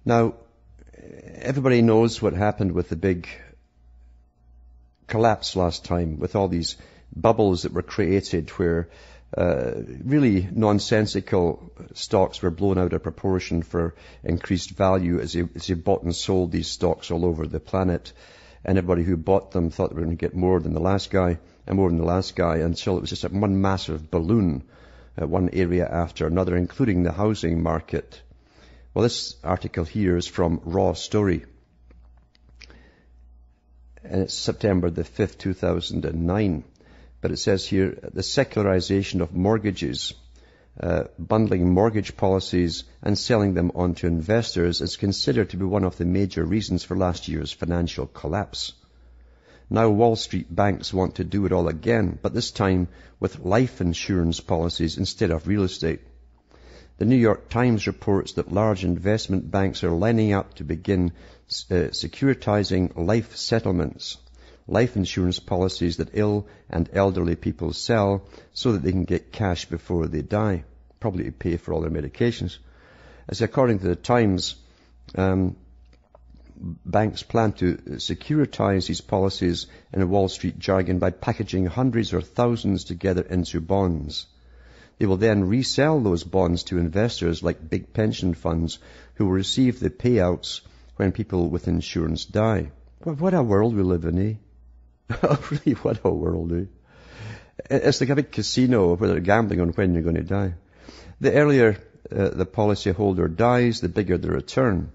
Now, everybody knows what happened with the big collapse last time, with all these bubbles that were created where really nonsensical stocks were blown out of proportion for increased value as they bought and sold these stocks all over the planet. And everybody who bought them thought they were going to get more than the last guy and more than the last guy, until it was just one massive balloon, one area after another, including the housing market. Well, this article here is from Raw Story. And it's September the 5th, 2009. But it says here, the secularization of mortgages, bundling mortgage policies and selling them on to investors is considered to be one of the major reasons for last year's financial collapse. Now Wall Street banks want to do it all again, but this time with life insurance policies instead of real estate. The New York Times reports that large investment banks are lining up to begin securitizing life settlements, life insurance policies that ill and elderly people sell so that they can get cash before they die, probably to pay for all their medications. As according to the Times, banks plan to securitize these policies in Wall Street jargon by packaging hundreds or thousands together into bonds. They will then resell those bonds to investors like big pension funds who will receive the payouts when people with insurance die. What a world we live in, eh? Really, what a world, eh? It's like a big casino where they're gambling on when you're going to die. The earlier the policyholder dies, the bigger the return.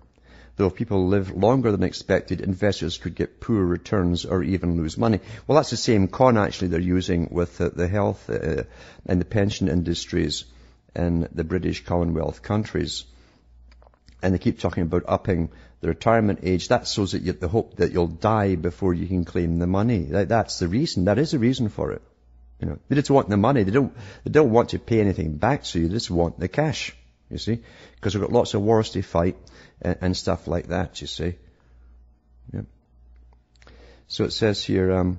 Though if people live longer than expected, investors could get poor returns or even lose money. Well, that's the same con, actually, they're using with the health and the pension industries in the British Commonwealth countries. And they keep talking about upping the retirement age. That's so that they hope that you'll die before you can claim the money. That's the reason. That is the reason for it. You know, they just want the money. They don't want to pay anything back to you. They just want the cash, you see, because they've got lots of wars to fight and stuff like that, you see. Yeah. So it says here,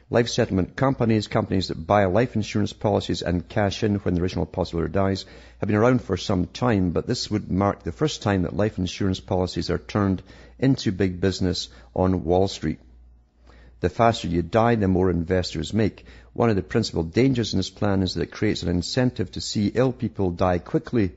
life settlement companies that buy life insurance policies and cash in when the original policyholder dies, have been around for some time, but this would mark the first time that life insurance policies are turned into big business on Wall Street. The faster you die, the more investors make. One of the principal dangers in this plan is that it creates an incentive to see ill people die quickly.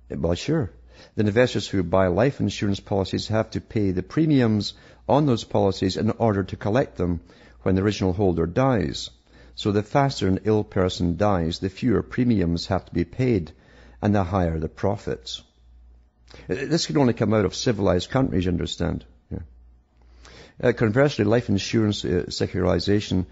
Well, sure. The investors who buy life insurance policies have to pay the premiums on those policies in order to collect them when the original holder dies. So the faster an ill person dies, the fewer premiums have to be paid, and the higher the profits. This can only come out of civilized countries, you understand. Yeah. Conversely, life insurance securitization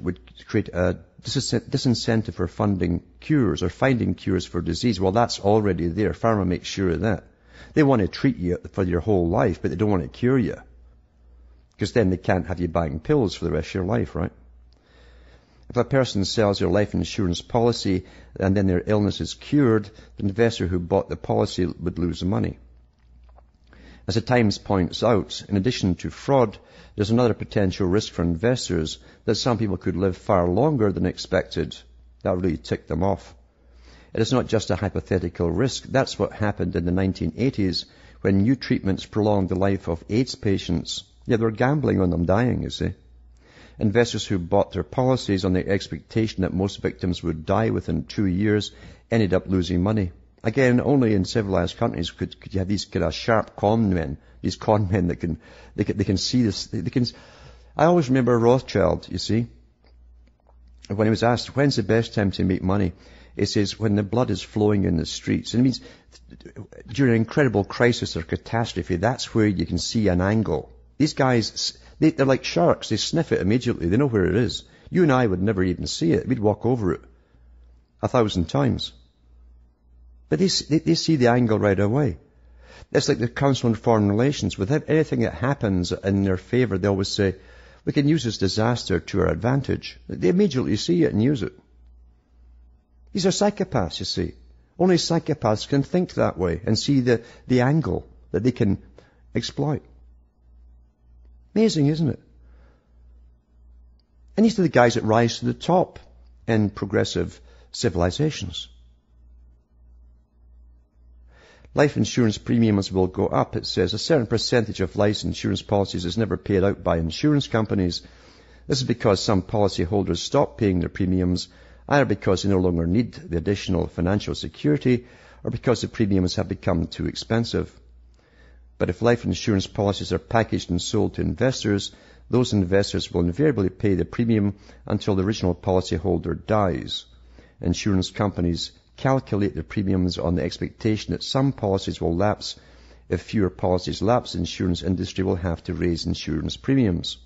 would create a disincentive for funding cures or finding cures for disease. Well, that's already there. Pharma makes sure of that. They want to treat you for your whole life, but they don't want to cure you. Because then they can't have you buying pills for the rest of your life, right? If a person sells their life insurance policy and then their illness is cured, the investor who bought the policy would lose the money. As the Times points out, in addition to fraud, there's another potential risk for investors that some people could live far longer than expected. That really ticked them off. It is not just a hypothetical risk. That's what happened in the 1980s when new treatments prolonged the life of AIDS patients. Yeah, they're gambling on them dying, you see. Investors who bought their policies on the expectation that most victims would die within 2 years ended up losing money. Again, only in civilized countries could you have these kind of sharp con men, these con men that can see this. I always remember Rothschild, you see, when he was asked, when's the best time to make money? He says, when the blood is flowing in the streets. And it means during an incredible crisis or catastrophe, that's where you can see an angle. These guys, they're like sharks. They sniff it immediately. They know where it is. You and I would never even see it. We'd walk over it 1,000 times. But they see the angle right away. It's like the Council on Foreign Relations. With anything that happens in their favor, they always say, we can use this disaster to our advantage. They immediately see it and use it. These are psychopaths, you see. Only psychopaths can think that way and see the angle that they can exploit. Amazing, isn't it? And these are the guys that rise to the top in progressive civilizations. Life insurance premiums will go up, it says. A certain percentage of life insurance policies is never paid out by insurance companies. This is because some policyholders stop paying their premiums, either because they no longer need the additional financial security or because the premiums have become too expensive. But if life insurance policies are packaged and sold to investors, those investors will invariably pay the premium until the original policyholder dies. Insurance companies calculate the premiums on the expectation that some policies will lapse. If fewer policies lapse, the insurance industry will have to raise insurance premiums.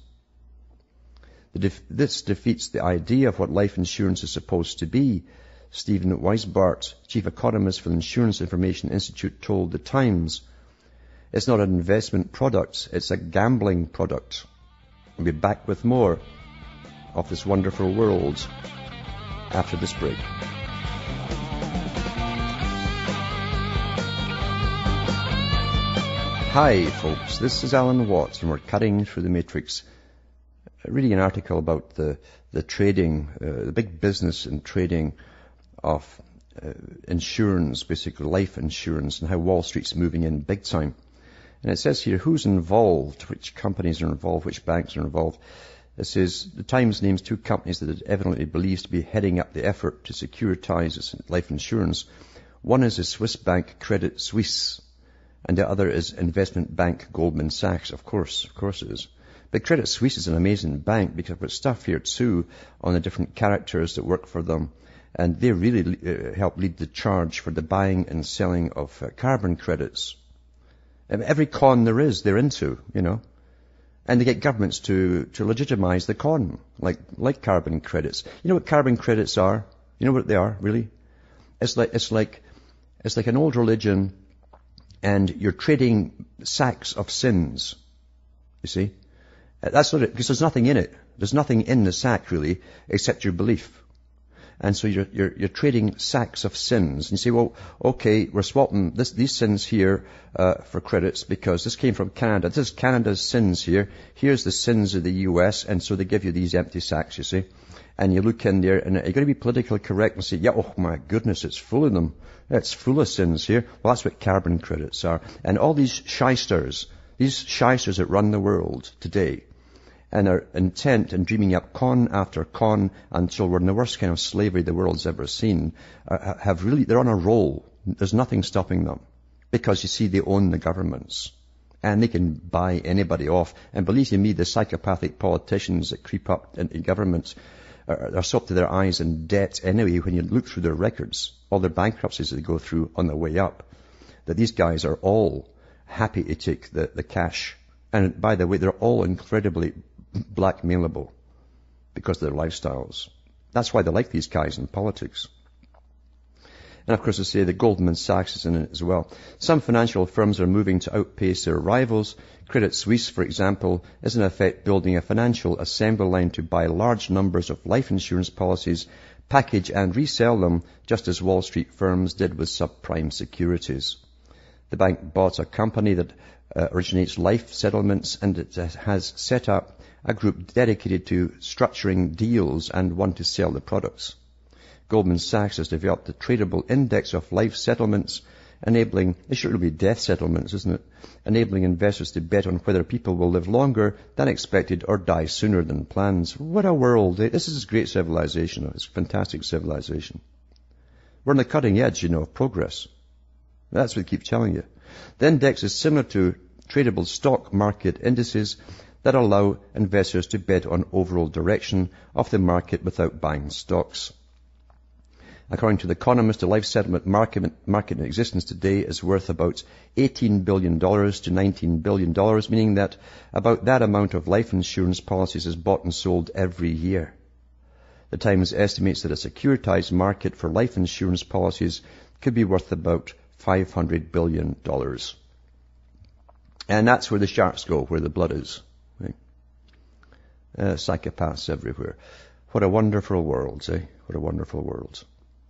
This defeats the idea of what life insurance is supposed to be. Stephen Weisbart, chief economist for the Insurance Information Institute, told The Times, "It's not an investment product, it's a gambling product." We'll be back with more of this wonderful world after this break. Hi folks, this is Alan Watts and we're cutting through the matrix. Reading an article about the trading, the big business in trading of insurance, basically life insurance, and how Wall Street's moving in big time. And it says here who's involved, which companies are involved, which banks are involved. It says the Times names two companies that it evidently believes to be heading up the effort to securitize its life insurance. One is the Swiss bank Credit Suisse, and the other is investment bank Goldman Sachs. Of course it is. But Credit Suisse is an amazing bank because I've got stuff here too on the different characters that work for them. And they really help lead the charge for the buying and selling of carbon credits. And every con there is, they're into, you know. And they get governments to legitimize the con, like carbon credits. You know what carbon credits are? You know what they are, really? It's like an old religion, and you're trading sacks of sins. You see? That's what it, because there's nothing in it. There's nothing in the sack, really, except your belief. And so you're trading sacks of sins. And you say, well, okay, we're swapping these sins here for credits because this came from Canada. This is Canada's sins here. Here's the sins of the US. And so they give you these empty sacks, you see. And you look in there and you're going to be politically correct and say, yeah, oh my goodness, it's full of them. It's full of sins here. Well, that's what carbon credits are. And all these shysters that run the world today, and are intent in dreaming up con after con until we're in the worst kind of slavery the world's ever seen, they're on a roll. There's nothing stopping them. Because you see, they own the governments. And they can buy anybody off. And believe you me, the psychopathic politicians that creep up into government are so up to their eyes in debt anyway when you look through their records, all their bankruptcies that they go through on their way up, that these guys are all happy to take the cash. And by the way, they're all incredibly blackmailable because of their lifestyles. That's why they like these guys in politics. And of course, I say the Goldman Sachs is in it as well. Some financial firms are moving to outpace their rivals. Credit Suisse, for example, is in effect building a financial assembly line to buy large numbers of life insurance policies, package and resell them, just as Wall Street firms did with subprime securities. The bank bought a company that originates life settlements, and it has set up a group dedicated to structuring deals and one to sell the products. Goldman Sachs has developed a tradable index of life settlements, enabling, it should really be death settlements, isn't it? Enabling investors to bet on whether people will live longer than expected or die sooner than planned. What a world. This is great civilization. It's fantastic civilization. We're on the cutting edge, of progress. That's what I keep telling you. The index is similar to tradable stock market indices that allow investors to bet on overall direction of the market without buying stocks. According to The Economist, the life settlement market in existence today is worth about $18 billion to $19 billion, meaning that about that amount of life insurance policies is bought and sold every year. The Times estimates that a securitized market for life insurance policies could be worth about $500 billion. And that's where the sharks go, where the blood is. Right? Psychopaths everywhere. What a wonderful world, eh? What a wonderful world.